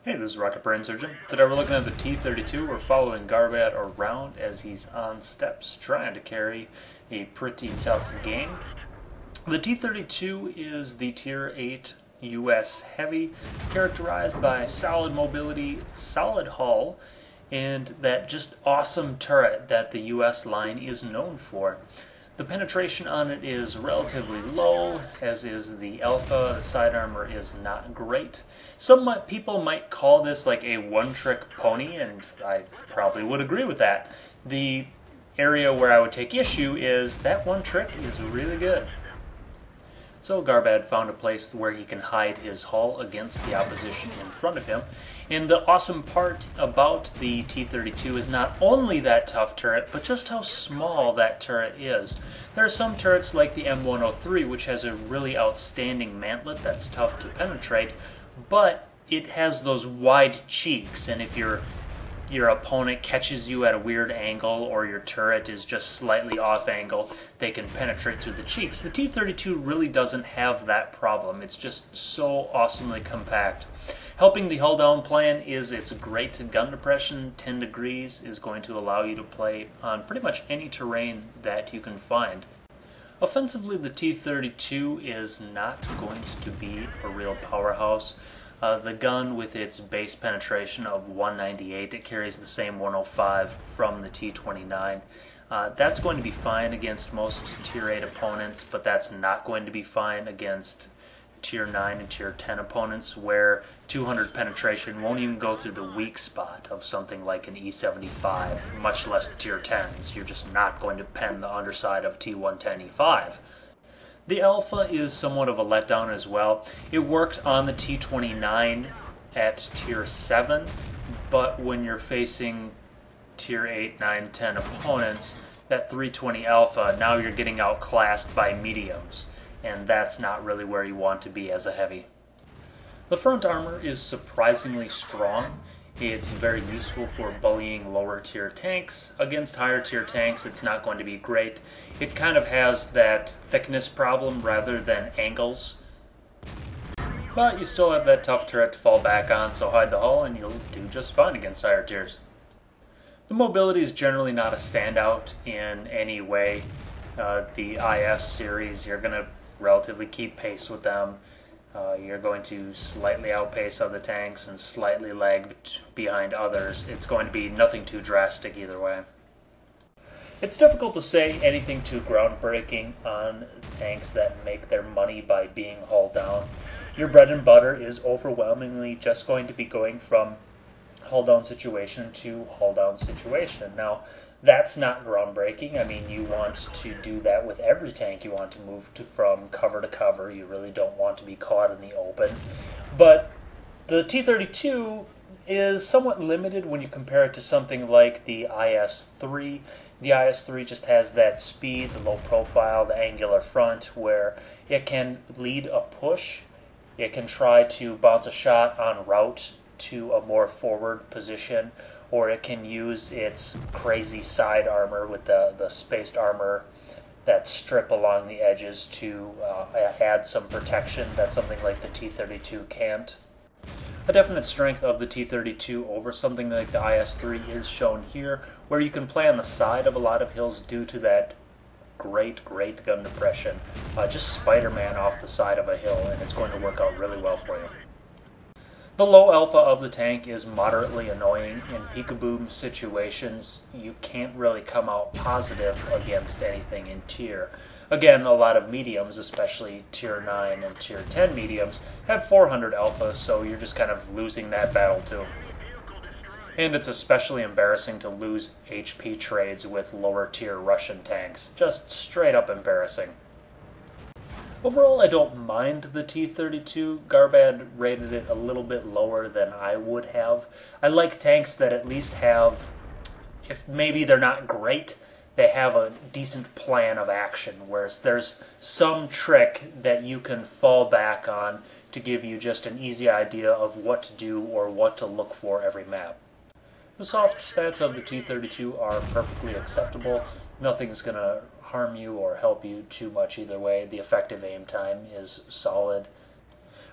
Hey, this is Rocket Brain Surgeon. Today we're looking at the T32. We're following Garbad around as he's on steps trying to carry a pretty tough game. The T32 is the Tier 8 US Heavy, characterized by solid mobility, solid hull, and that just awesome turret that the US line is known for. The penetration on it is relatively low, as is the Alpha. The side armor is not great. Some people might call this like a one-trick pony, and I probably would agree with that. The area where I would take issue is that one trick is really good. So Garbad found a place where he can hide his hull against the opposition in front of him. And the awesome part about the T-32 is not only that tough turret, but just how small that turret is. There are some turrets like the M103, which has a really outstanding mantlet that's tough to penetrate, but it has those wide cheeks, and if your opponent catches you at a weird angle or your turret is just slightly off angle, they can penetrate through the cheeks. The T-32 really doesn't have that problem. It's just so awesomely compact. Helping the hull down plan is its great gun depression. 10 degrees is going to allow you to play on pretty much any terrain that you can find. Offensively, the T-32 is not going to be a real powerhouse. The gun, with its base penetration of 198, it carries the same 105 from the T29. That's going to be fine against most Tier 8 opponents, but that's not going to be fine against Tier 9 and Tier 10 opponents, where 200 penetration won't even go through the weak spot of something like an E75, much less Tier 10s. You're just not going to pen the underside of T110 E5. The Alpha is somewhat of a letdown as well. It worked on the T29 at Tier 7, but when you're facing Tier 8, 9, 10 opponents, that 320 Alpha, now you're getting outclassed by mediums, and that's not really where you want to be as a heavy. The front armor is surprisingly strong. It's very useful for bullying lower tier tanks. Against higher tier tanks, it's not going to be great. It kind of has that thickness problem rather than angles. But you still have that tough turret to fall back on, so hide the hull and you'll do just fine against higher tiers. The mobility is generally not a standout in any way. The IS series, you're going to relatively keep pace with them. You're going to slightly outpace other tanks and slightly lag behind others. It's going to be nothing too drastic either way. It's difficult to say anything too groundbreaking on tanks that make their money by being hull down. Your bread and butter is overwhelmingly just going to be going from hull down situation to hull down situation. Now, that's not groundbreaking. I mean, you want to do that with every tank. You want to move from cover to cover. You really don't want to be caught in the open. But the T-32 is somewhat limited when you compare it to something like the IS-3. The IS-3 just has that speed, the low profile, the angular front, where it can lead a push. It can try to bounce a shot en route to a more forward position, or it can use its crazy side armor with the spaced armor that strip along the edges to add some protection. That's something like the T-32 can't. A definite strength of the T-32 over something like the IS-3 is shown here, where you can play on the side of a lot of hills due to that great gun depression. Just Spider-Man off the side of a hill, and it's going to work out really well for you. The low alpha of the tank is moderately annoying. In peekaboo situations, you can't really come out positive against anything in tier. Again, a lot of mediums, especially tier 9 and tier 10 mediums, have 400 alpha, so you're just kind of losing that battle too. And it's especially embarrassing to lose HP trades with lower tier Russian tanks. Just straight up embarrassing. Overall, I don't mind the T-32. Garbad rated it a little bit lower than I would have. I like tanks that at least have, if maybe they're not great, they have a decent plan of action, whereas there's some trick that you can fall back on to give you just an easy idea of what to do or what to look for every map. The soft stats of the T-32 are perfectly acceptable. Nothing's going to harm you or help you too much either way. The effective aim time is solid.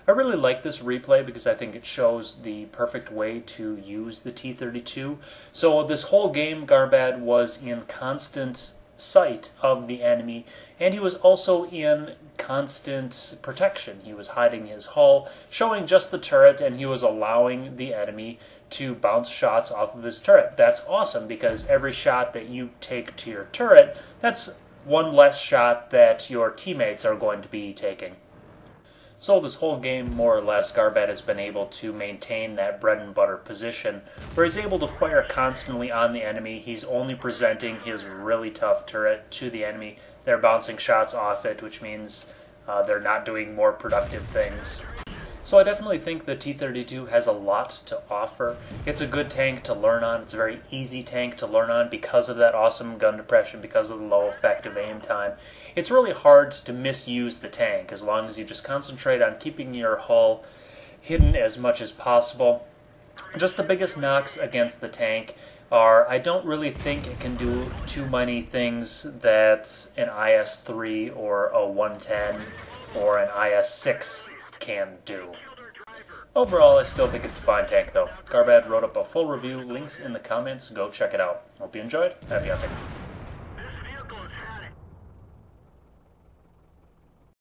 I really like this replay because I think it shows the perfect way to use the T32. So this whole game, Garbad was in constant sight of the enemy, and he was also in constant protection. He was hiding his hull, showing just the turret, and he was allowing the enemy to bounce shots off of his turret. That's awesome because every shot that you take to your turret, that's one less shot that your teammates are going to be taking. So this whole game, more or less, Garbad has been able to maintain that bread and butter position where he's able to fire constantly on the enemy. He's only presenting his really tough turret to the enemy. They're bouncing shots off it, which means they're not doing more productive things. So I definitely think the T32 has a lot to offer. It's a good tank to learn on. It's a very easy tank to learn on because of that awesome gun depression, because of the low effective aim time. It's really hard to misuse the tank as long as you just concentrate on keeping your hull hidden as much as possible. Just the biggest knocks against the tank are I don't really think it can do too many things that an IS-3 or a 110 or an IS-6 can do. Overall, I still think it's a fine tank though. Garbad wrote up a full review, links in the comments, go check it out. Hope you enjoyed, happy hunting.